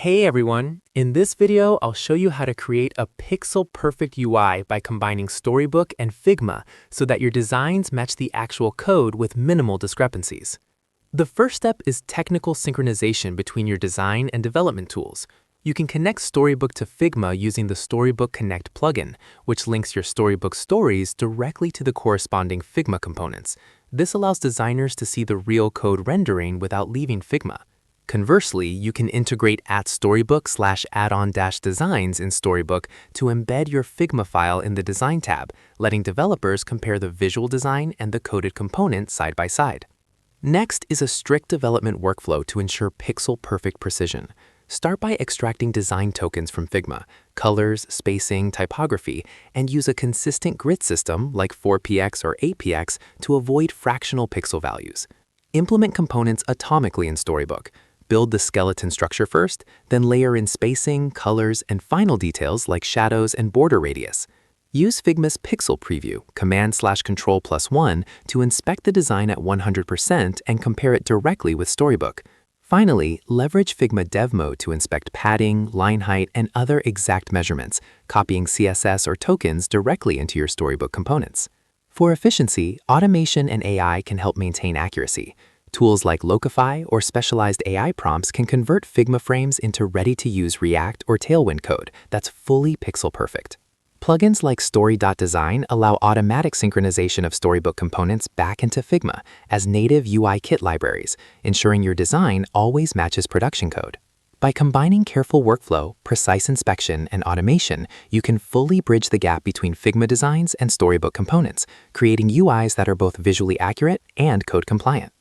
Hey everyone! In this video, I'll show you how to create a pixel-perfect UI by combining Storybook and Figma so that your designs match the actual code with minimal discrepancies. The first step is technical synchronization between your design and development tools. You can connect Storybook to Figma using the Storybook Connect plugin, which links your Storybook stories directly to the corresponding Figma components. This allows designers to see the real code rendering without leaving Figma. Conversely, you can integrate @storybook/addon-designs in Storybook to embed your Figma file in the Design tab, letting developers compare the visual design and the coded component side by side. Next is a strict development workflow to ensure pixel-perfect precision. Start by extracting design tokens from Figma, colors, spacing, typography, and use a consistent grid system like 4px or 8px to avoid fractional pixel values. Implement components atomically in Storybook. Build the skeleton structure first, then layer in spacing, colors, and final details like shadows and border radius. Use Figma's Pixel Preview, Command/Control+1, to inspect the design at 100% and compare it directly with Storybook. Finally, leverage Figma Dev Mode to inspect padding, line height, and other exact measurements, copying CSS or tokens directly into your Storybook components. For efficiency, automation and AI can help maintain accuracy. Tools like Locify or specialized AI prompts can convert Figma frames into ready-to-use React or Tailwind code that's fully pixel-perfect. Plugins like Story.Design allow automatic synchronization of Storybook components back into Figma as native UI kit libraries, ensuring your design always matches production code. By combining careful workflow, precise inspection, and automation, you can fully bridge the gap between Figma designs and Storybook components, creating UIs that are both visually accurate and code compliant.